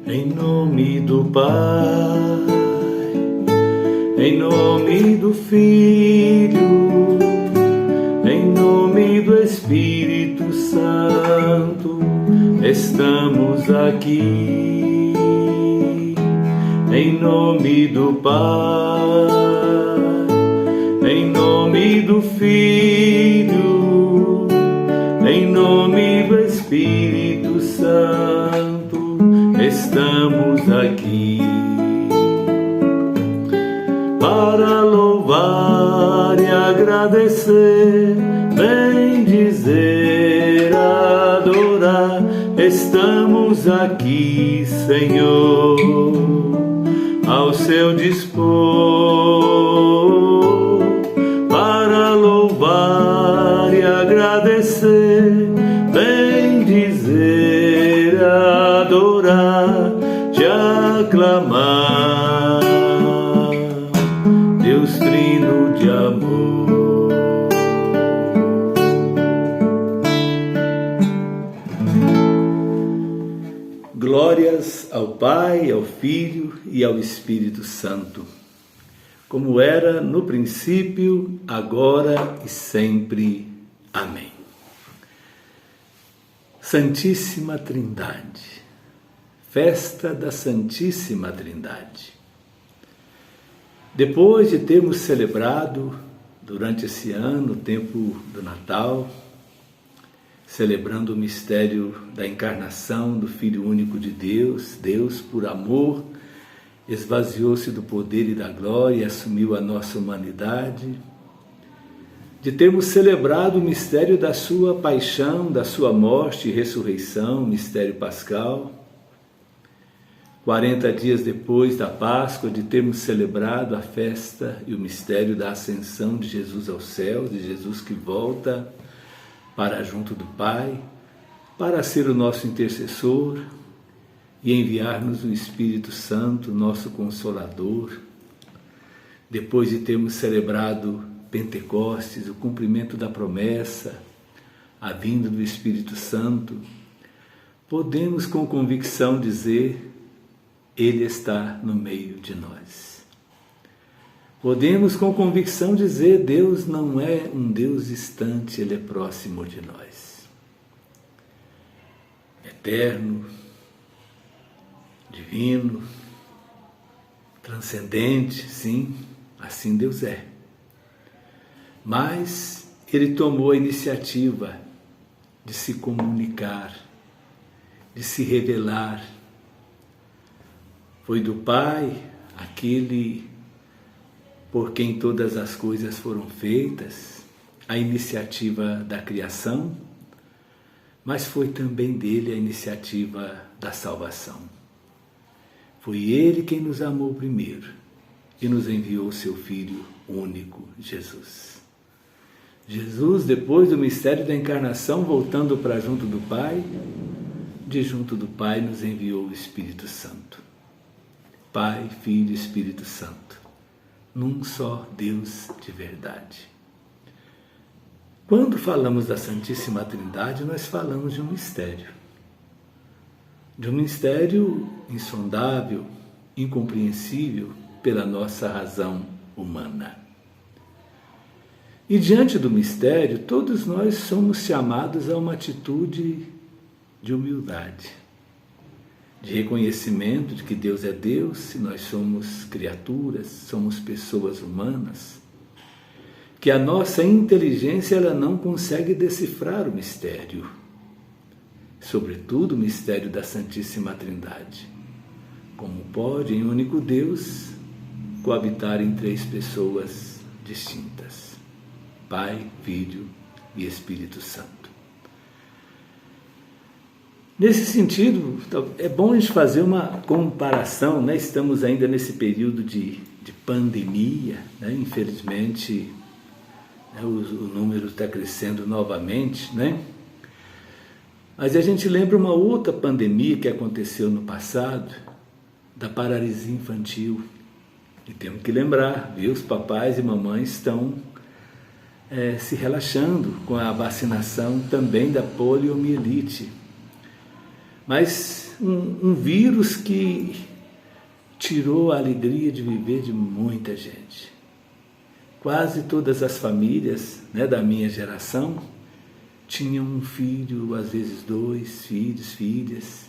Em nome do Pai, em nome do Filho, em nome do Espírito Santo, estamos aqui. Em nome do Pai, em nome do Filho, em nome do Espírito Santo, estamos aqui para louvar e agradecer, bendizer, adorar. Estamos aqui, Senhor, ao seu dispor, para louvar e agradecer, bendizer, adorar, te aclamar, Deus Trino de amor. Glórias ao Pai, ao Filho e ao Espírito Santo, como era no princípio, agora e sempre. Amém. Santíssima Trindade, festa da Santíssima Trindade. Depois de termos celebrado durante esse ano o tempo do Natal, celebrando o mistério da encarnação do Filho único de Deus, Deus, por amor, esvaziou-se do poder e da glória e assumiu a nossa humanidade, de termos celebrado o mistério da sua paixão, da sua morte e ressurreição, mistério pascal, 40 dias depois da Páscoa, de termos celebrado a festa e o mistério da ascensão de Jesus aos céus, de Jesus que volta para junto do Pai, para ser o nosso intercessor e enviar-nos o Espírito Santo, nosso Consolador. Depois de termos celebrado Pentecostes, o cumprimento da promessa, a vinda do Espírito Santo, podemos com convicção dizer: Ele está no meio de nós. Podemos com convicção dizer: Deus não é um Deus distante, Ele é próximo de nós. Eterno, divino, transcendente, sim, assim Deus é. Mas Ele tomou a iniciativa de se comunicar, de se revelar. Foi do Pai, aquele por quem todas as coisas foram feitas, a iniciativa da criação, mas foi também dele a iniciativa da salvação. Foi ele quem nos amou primeiro e nos enviou seu Filho único, Jesus. Jesus, depois do mistério da encarnação, voltando para junto do Pai, de junto do Pai nos enviou o Espírito Santo. Pai, Filho e Espírito Santo, num só Deus de verdade. Quando falamos da Santíssima Trindade, nós falamos de um mistério insondável, incompreensível pela nossa razão humana. E diante do mistério, todos nós somos chamados a uma atitude de humildade, de reconhecimento de que Deus é Deus e nós somos criaturas, somos pessoas humanas, que a nossa inteligência ela não consegue decifrar o mistério, sobretudo o mistério da Santíssima Trindade. Como pode em um único Deus coabitar em três pessoas distintas: Pai, Filho e Espírito Santo. Nesse sentido, é bom a gente fazer uma comparação, né? Estamos ainda nesse período de pandemia, né? Infelizmente, né? O número está crescendo novamente, né? Mas a gente lembra uma outra pandemia que aconteceu no passado, da paralisia infantil. E temos que lembrar, viu? Os papais e mamães estão se relaxando com a vacinação também da poliomielite. Mas um vírus que tirou a alegria de viver de muita gente. Quase todas as famílias, né, da minha geração tinham um filho, às vezes 2 filhos, filhas,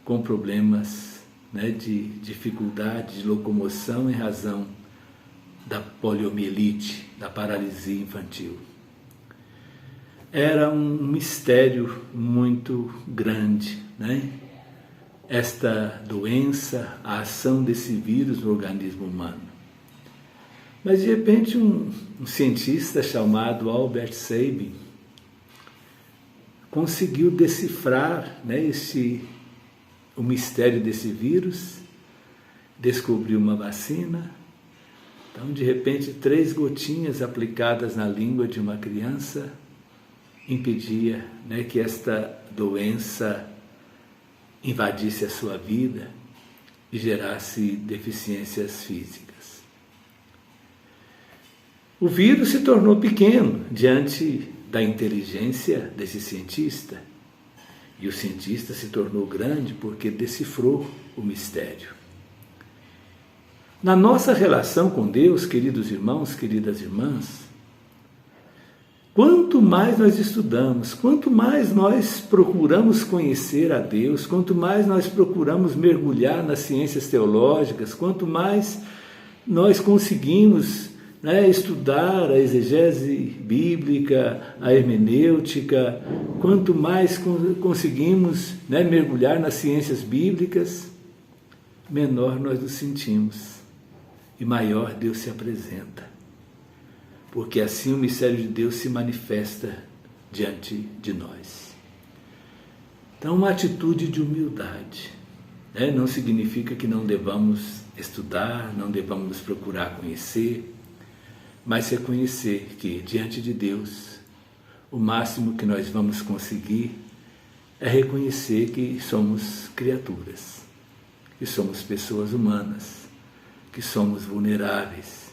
com problemas, né, de dificuldade de locomoção em razão da poliomielite, da paralisia infantil. Era um mistério muito grande, né? Esta doença, a ação desse vírus no organismo humano. Mas de repente um cientista chamado Albert Sabin conseguiu decifrar, né, o mistério desse vírus, descobriu uma vacina. Então, de repente, 3 gotinhas aplicadas na língua de uma criança impedia, né, que esta doença invadisse a sua vida e gerasse deficiências físicas. O vírus se tornou pequeno diante da inteligência desse cientista, e o cientista se tornou grande porque decifrou o mistério. Na nossa relação com Deus, queridos irmãos, queridas irmãs, quanto mais nós estudamos, quanto mais nós procuramos conhecer a Deus, quanto mais nós procuramos mergulhar nas ciências teológicas, quanto mais nós conseguimos, né, estudar a exegese bíblica, a hermenêutica, quanto mais conseguimos, né, mergulhar nas ciências bíblicas, menor nós nos sentimos e maior Deus se apresenta. Porque assim o mistério de Deus se manifesta diante de nós. Então, uma atitude de humildade, né? Não significa que não devamos estudar, não devamos procurar conhecer, mas reconhecer que, diante de Deus, o máximo que nós vamos conseguir é reconhecer que somos criaturas, que somos pessoas humanas, que somos vulneráveis,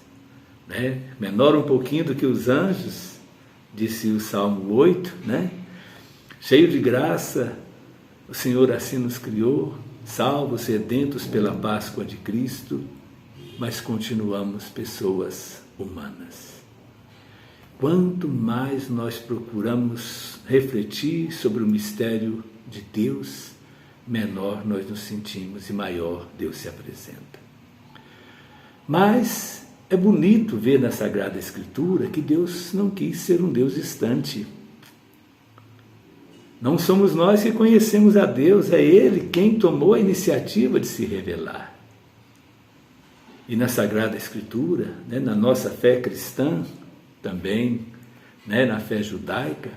né? Menor um pouquinho do que os anjos, disse o Salmo 8, né? Cheio de graça, o Senhor assim nos criou, salvos, sedentos pela Páscoa de Cristo, mas continuamos pessoas humanas. Quanto mais nós procuramos refletir sobre o mistério de Deus, menor nós nos sentimos e maior Deus se apresenta. Mas é bonito ver na Sagrada Escritura que Deus não quis ser um Deus distante. Não somos nós que conhecemos a Deus, é Ele quem tomou a iniciativa de se revelar. E na Sagrada Escritura, né, na nossa fé cristã, também, né, na fé judaica,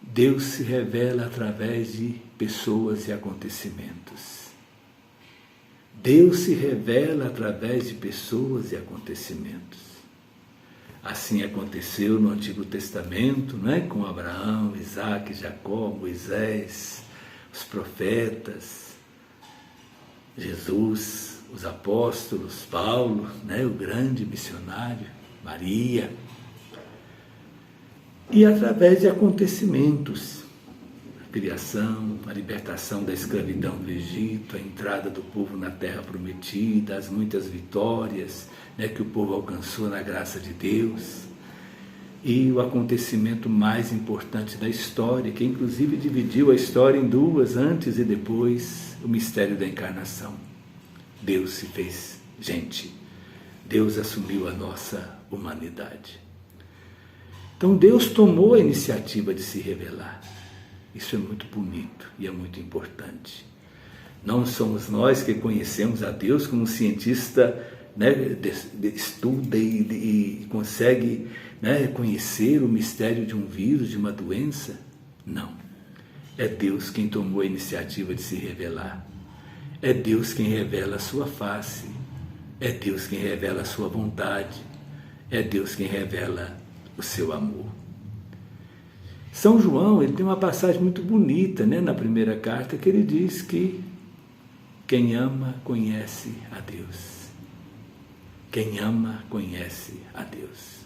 Deus se revela através de pessoas e acontecimentos. Deus se revela através de pessoas e acontecimentos. Assim aconteceu no Antigo Testamento, né, com Abraão, Isaac, Jacó, Moisés, os profetas, Jesus, os apóstolos, Paulo, né, o grande missionário, Maria. E através de acontecimentos, a criação, a libertação da escravidão do Egito, a entrada do povo na terra prometida, as muitas vitórias, né, que o povo alcançou na graça de Deus, e o acontecimento mais importante da história, que inclusive dividiu a história em 2, antes e depois, o mistério da encarnação. Deus se fez gente, Deus assumiu a nossa humanidade. Então Deus tomou a iniciativa de se revelar. Isso é muito bonito e é muito importante. Não somos nós que conhecemos a Deus como um cientista, né, estuda e consegue, né, conhecer o mistério de um vírus, de uma doença. Não. É Deus quem tomou a iniciativa de se revelar. É Deus quem revela a sua face. É Deus quem revela a sua vontade. É Deus quem revela o seu amor. São João, ele tem uma passagem muito bonita, né, na primeira carta, que ele diz que quem ama conhece a Deus. Quem ama conhece a Deus.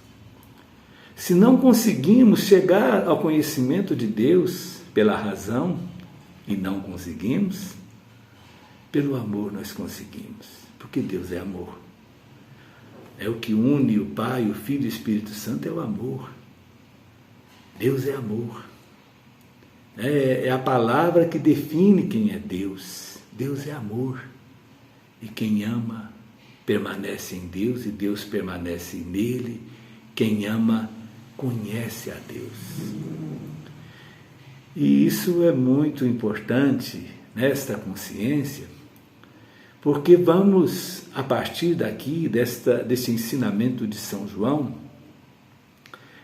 Se não conseguimos chegar ao conhecimento de Deus pela razão, e não conseguimos, pelo amor nós conseguimos, porque Deus é amor. É o que une o Pai, o Filho e o Espírito Santo, é o amor. Deus é amor. É a palavra que define quem é Deus. Deus é amor. E quem ama permanece em Deus e Deus permanece nele. Quem ama conhece a Deus. E isso é muito importante nesta consciência, porque vamos, a partir daqui, desse ensinamento de São João,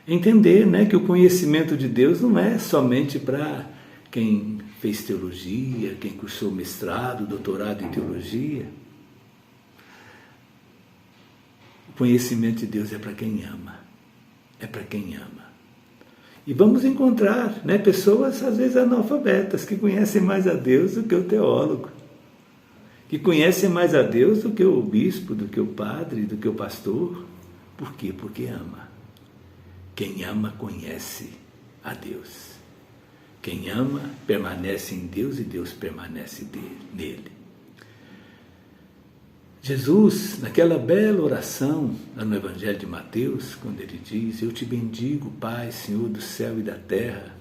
entender, né, que o conhecimento de Deus não é somente para quem fez teologia, quem cursou mestrado, doutorado em teologia. O conhecimento de Deus é para quem ama. É para quem ama. E vamos encontrar, né, pessoas, às vezes, analfabetas, que conhecem mais a Deus do que o teólogo, que conhecem mais a Deus do que o bispo, do que o padre, do que o pastor. Por quê? Porque ama. Quem ama conhece a Deus. Quem ama permanece em Deus e Deus permanece nele. Jesus, naquela bela oração no Evangelho de Mateus, quando ele diz: eu te bendigo, Pai, Senhor do céu e da terra,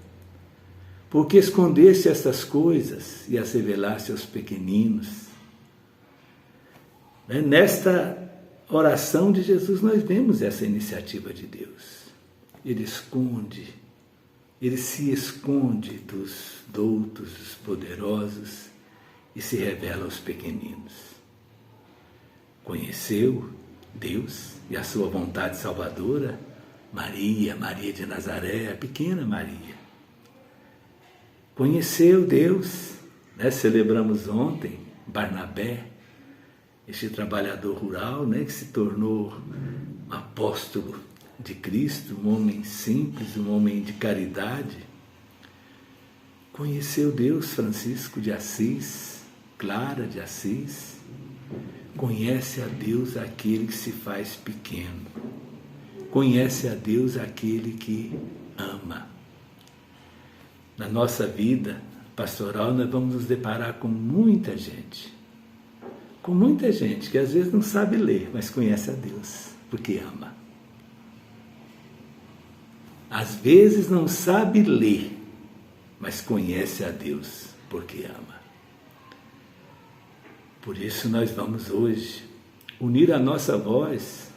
porque escondeste estas coisas e as revelaste aos pequeninos. Nesta oração de Jesus nós vemos essa iniciativa de Deus. Ele se esconde dos doutos, dos poderosos e se revela aos pequeninos. Conheceu Deus e a sua vontade salvadora, Maria de Nazaré, a pequena Maria. Conheceu Deus, né? Celebramos ontem Barnabé, este trabalhador rural, né, que se tornou apóstolo de Cristo, um homem simples, um homem de caridade. Conheceu Deus, Francisco de Assis, Clara de Assis. Conhece a Deus aquele que se faz pequeno. Conhece a Deus aquele que ama. Na nossa vida pastoral nós vamos nos deparar com muita gente que às vezes não sabe ler, mas conhece a Deus, porque ama. Às vezes não sabe ler, mas conhece a Deus, porque ama. Por isso nós vamos hoje unir a nossa voz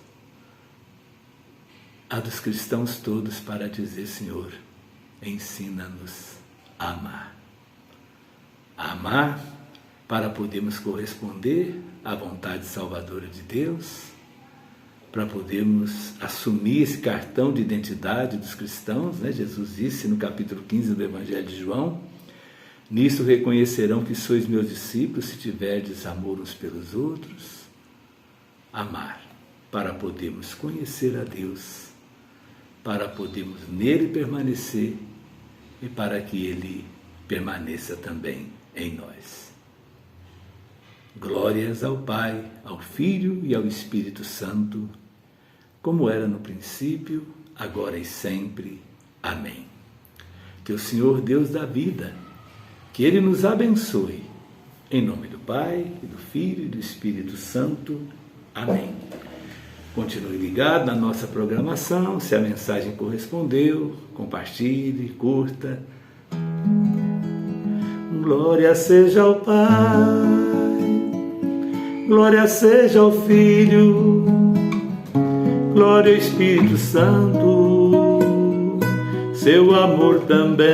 à dos cristãos todos para dizer: Senhor, ensina-nos a amar. A amar para podermos corresponder à vontade salvadora de Deus, para podermos assumir esse cartão de identidade dos cristãos, né? Jesus disse no capítulo 15 do Evangelho de João: nisso reconhecerão que sois meus discípulos, se tiverdes amor uns pelos outros. Amar, para podermos conhecer a Deus, para podermos nele permanecer e para que ele permaneça também em nós. Glórias ao Pai, ao Filho e ao Espírito Santo, como era no princípio, agora e sempre. Amém. Que o Senhor Deus da vida, que Ele nos abençoe. Em nome do Pai, e do Filho e do Espírito Santo. Amém. Continue ligado na nossa programação. Se a mensagem correspondeu, compartilhe, curta. Glória seja ao Pai, glória seja ao Filho, glória ao Espírito Santo, seu amor também.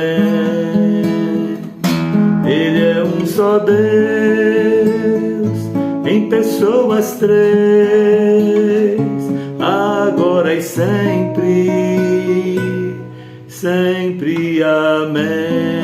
Ele é um só Deus, em pessoas três, agora e sempre, sempre. Amém.